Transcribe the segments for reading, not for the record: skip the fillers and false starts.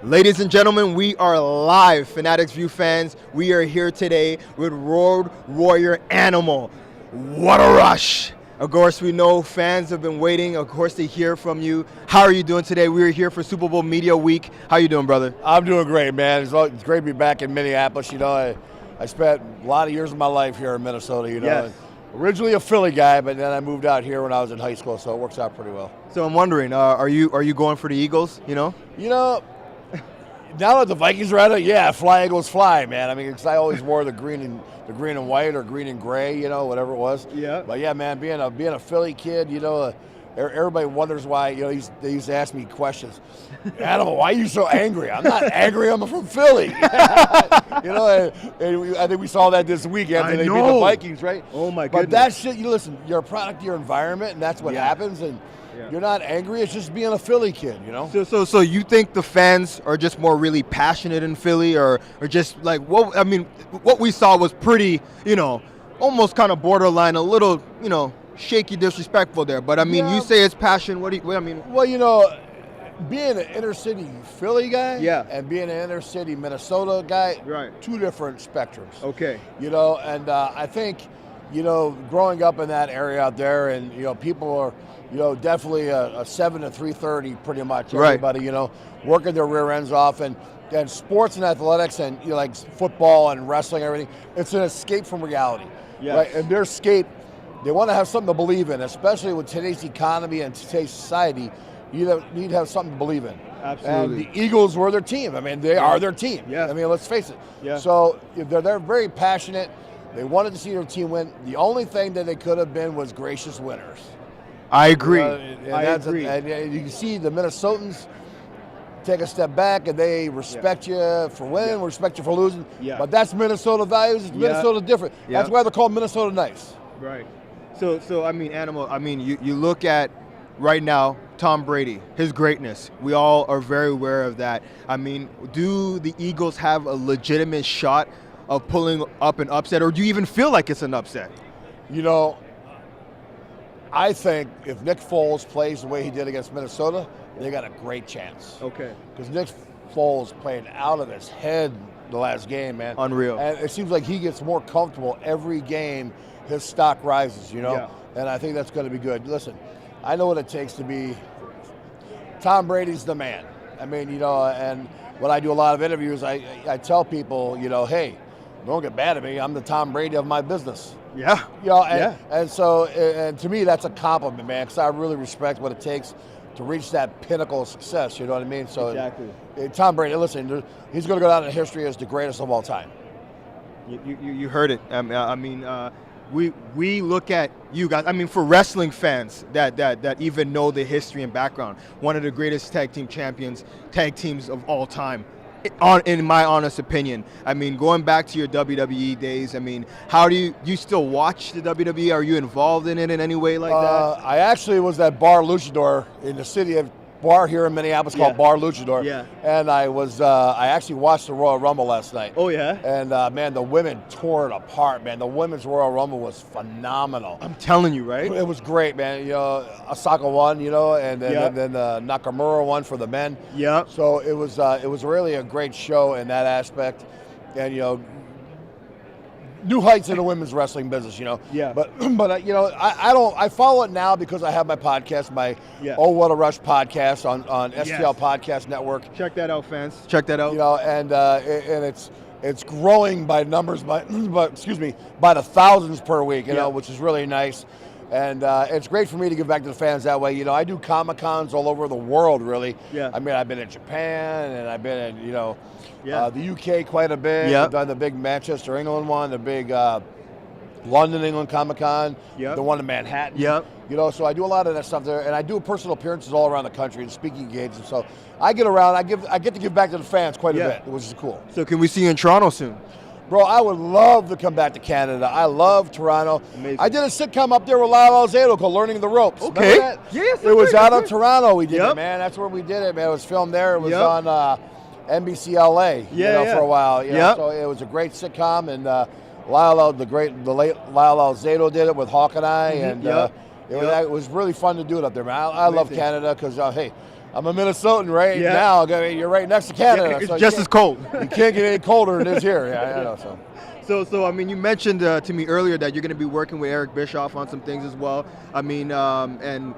Ladies and gentlemen, we are live, Fanatics View fans. We are here today with Road Warrior Animal. What a rush! Of course, we know fans have been waiting, of course, to hear from you. How are you doing today? We are here for Super Bowl Media Week. How are you doing, brother? I'm doing great, man. It's great to be back in Minneapolis. I spent a lot of years of my life here in Minnesota, Yes. Originally a Philly guy, but then I moved out here when I was in high school, so it works out pretty well. So I'm wondering, are you going for the Eagles, Now that the Vikings are at it, yeah, fly Eagles fly, man. I mean, 'cause I always wore the green and white or green and gray, whatever it was. Yeah. But yeah, man, being a Philly kid, everybody wonders why. They used to ask me questions. Animal, why are you so angry? I'm not angry. I'm from Philly. And I think we saw that this week after they beat the Vikings, right? Oh my goodness. But that shit, listen, you're a product of your environment, and that's what happens. And you're not angry. It's just being a Philly kid, So you think the fans are just more really passionate in Philly, or just like what we saw was pretty, almost kind of borderline, a little, shaky, disrespectful there. But you say it's passion. What I mean? Well, being an inner city Philly guy, and being an inner city Minnesota guy, right? Two different spectrums. Okay. And I think, growing up in that area out there, and people are. Definitely a 7 to 3:30, pretty much. Everybody, working their rear ends off, and sports and athletics, and like football and wrestling, and everything. It's an escape from reality, right? And their escape, they want to have something to believe in, especially with today's economy and today's society. You need to have something to believe in. Absolutely. And the Eagles were their team. I mean, they are their team. Yeah. I mean, let's face it. Yeah. So they're very passionate. They wanted to see their team win. The only thing that they could have been was gracious winners. I agree. I agree. And you can see the Minnesotans take a step back, and they respect you for winning, respect you for losing. Yeah. But that's Minnesota values. It's Minnesota different. That's why they're called Minnesota nice. Right. So Animal, you look at right now Tom Brady, his greatness. We all are very aware of that. Do the Eagles have a legitimate shot of pulling up an upset, or do you even feel like it's an upset? I think if Nick Foles plays the way he did against Minnesota, they got a great chance. Okay. Because Nick Foles played out of his head the last game, man. Unreal. And it seems like he gets more comfortable every game. His stock rises, Yeah. And I think that's going to be good. Listen, I know what it takes to be Tom Brady's the man. And when I do a lot of interviews, I tell people, hey, don't get mad at me. I'm the Tom Brady of my business. Yeah. And so to me, that's a compliment, man, because I really respect what it takes to reach that pinnacle of success. You know what I mean? So exactly. Tom Brady, listen, he's going to go down in history as the greatest of all time. You heard it. We look at you guys. For wrestling fans that even know the history and background, one of the greatest tag teams of all time. In my honest opinion, going back to your WWE days, how do you still watch the WWE? Are you involved in it in any way like that? I actually was at Bar Luchador in the city of bar here in Minneapolis called Bar Luchador. Yeah. And I actually watched the Royal Rumble last night. Oh yeah. And man, the women tore it apart, man. The women's Royal Rumble was phenomenal. I'm telling you, right? It was great, man. Osaka won, and then Nakamura won for the men. Yeah. So it was really a great show in that aspect, and new heights in the women's wrestling business, Yeah. But I follow it now because I have my podcast, my Oh What a Rush podcast on STL Podcast Network. Check that out, fans. Check that out. And it's growing by numbers, by the thousands per week, which is really nice. And it's great for me to give back to the fans that way. I do Comic-Cons all over the world, really. Yeah. I've been in Japan, and I've been in, the UK quite a bit. Yeah. I've done the big Manchester, England one, the big London, England Comic-Con, the one in Manhattan. Yep. So I do a lot of that stuff there, and I do personal appearances all around the country and speaking engagements. So I get around. I get to give back to the fans quite a bit, which is cool. So can we see you in Toronto soon? Bro, I would love to come back to Canada. I love Toronto. Amazing. I did a sitcom up there with Lyle Alzado called Learning the Ropes. Okay. Remember that? Yes. It was out of Toronto we did it, man. That's where we did it, man. It was filmed there. It was on NBC LA, for a while. So it was a great sitcom, and the late Lyle Alzado did it with Hawk and I, and it was really fun to do it up there, man. I love Canada because, hey, I'm a Minnesotan right Yeah. now. You're right next to Canada. Yeah, it's so just as cold. You can't get any colder than it is here. Yeah, I know. So I mean, you mentioned to me earlier that you're going to be working with Eric Bischoff on some things as well. I mean, and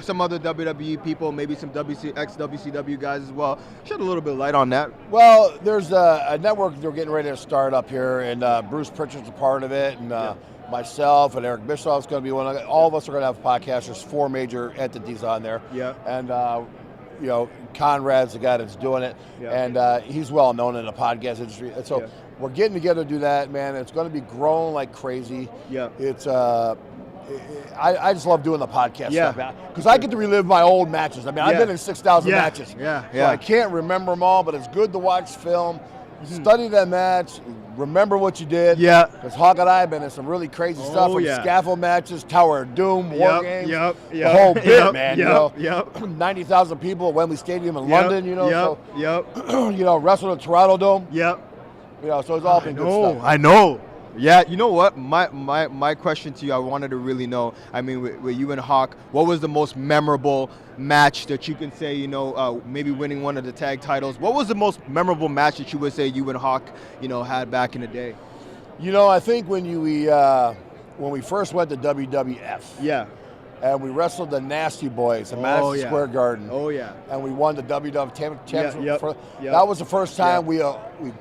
some other WWE people, maybe some ex-WCW guys as well. Shed a little bit of light on that. Well, there's a network they're getting ready to start up here, and Bruce Pritchard's a part of it, and myself and Eric Bischoff's going to be one of it. All of us are going to have podcasts. There's 4 major entities on there. Yeah. And Conrad's the guy that's doing it, and he's well known in the podcast industry. And so we're getting together to do that, man. It's going to be growing like crazy. Yeah. It's I just love doing the podcast stuff, man, because I get to relive my old matches. I mean, I've been in 6,000 matches. So I can't remember them all, but it's good to watch film, study that match, remember what you did. Yeah. Because Hawk and I have been in some really crazy stuff, from scaffold matches, Tower of Doom, War Games, the whole bit, man. 90,000 people at Wembley Stadium in London, so wrestled at Toronto Dome. So it's all been good stuff. I know. Yeah, you know what? My question to you, I wanted to really know. I mean, with you and Hawk, what was the most memorable match that you can say? Maybe winning one of the tag titles. What was the most memorable match that you would say you and Hawk, had back in the day? I think when we first went to WWF. Yeah. And we wrestled the Nasty Boys at Madison Square Garden. Oh, yeah. And we won the WWF Championship. Yep. That was the first time we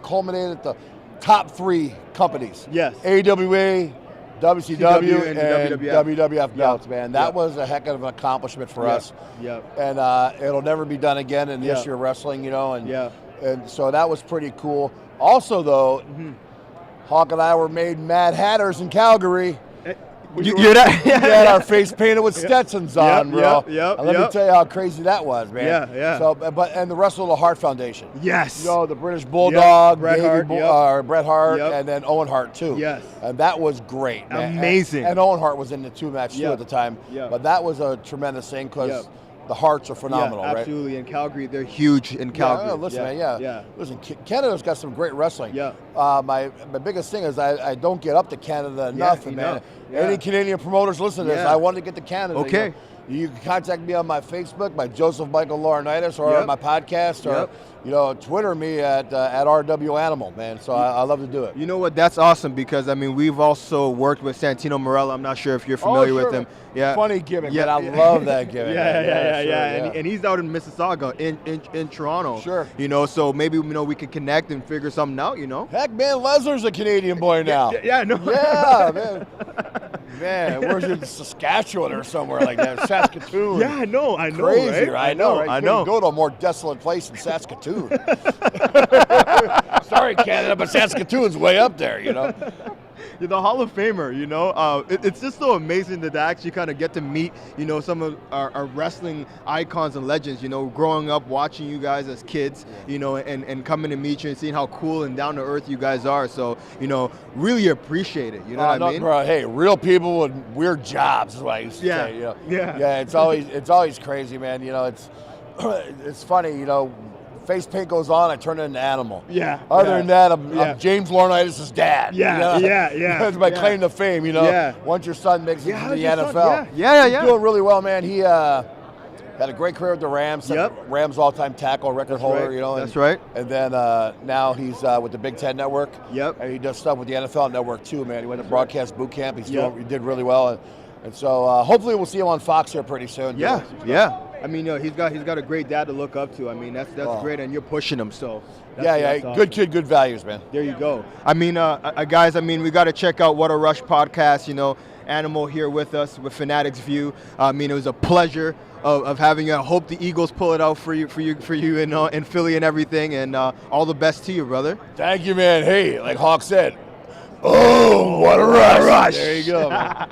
culminated at the top 3 companies. Yes. AWA, WCW, and WWF belts, man. That Yep. was a heck of an accomplishment for us. Yep. And it'll never be done again in the history of wrestling, and so that was pretty cool. Also, though, Hawk and I were made Mad Hatters in Calgary. We had our face painted with Stetsons on, bro. And let me tell you how crazy that was, man. So, and the Wrestle of the Heart Foundation. Yes. The British Bulldog, Bret Hart, and then Owen Hart too. Yes. And that was great, man. Amazing. And Owen Hart was in the 2 matches too at the time. But that was a tremendous thing because the Hearts are phenomenal, right? Absolutely. In Calgary, they're huge in Calgary. Listen, man, Listen, Canada's got some great wrestling. My biggest thing is I don't get up to Canada enough, man. Any Canadian promoters listen to this, I want to get to Canada. Okay. You can contact me on my Facebook, my Joseph Michael Laurinaitis, or on my podcast, or Twitter me at RW Animal, man. So I love to do it. You know what? That's awesome because I mean we've also worked with Santino Marella. I'm not sure if you're familiar with him. Yeah. Funny gimmick, man. I love that gimmick. And he's out in Mississauga, in Toronto. Sure. So maybe we can connect and figure something out. Heck, man, Lesnar's a Canadian boy now. Yeah, man. Man, where's in Saskatchewan or somewhere like that? Saskatoon. Yeah, I know. Crazy, right? I know. Right? I know. Go to a more desolate place in Saskatoon. Sorry, Canada, but Saskatoon's way up there, You're the Hall of Famer, it's just so amazing that I actually kind of get to meet, some of our wrestling icons and legends, growing up watching you guys as kids, and coming to meet you and seeing how cool and down to earth you guys are. So, really appreciate it. You know what I mean? Bro, hey, real people with weird jobs is what I used to say. Yeah, it's always crazy, man. It's funny, face paint goes on, I turn into an animal. Other than that, I'm James Laurinaitis' dad. That's my claim to fame, Once your son makes it to the NFL. He's doing really well, man. He had a great career with the Rams. Rams all-time tackle record holder, That's right. And then now he's with the Big Ten Network. And he does stuff with the NFL Network too, man. He went to broadcast boot camp. He did really well. And so hopefully we'll see him on Fox here pretty soon. I mean, he's got a great dad to look up to. I mean, that's great, and you're pushing him. So that's awesome. Good kid, good values, man. There you go. I mean, guys, we got to check out What a Rush podcast. Animal here with us with Fanatics View. It was a pleasure of having you. I hope the Eagles pull it out for you in Philly and everything. And all the best to you, brother. Thank you, man. Hey, like Hawk said, oh, what a rush! There you go, man.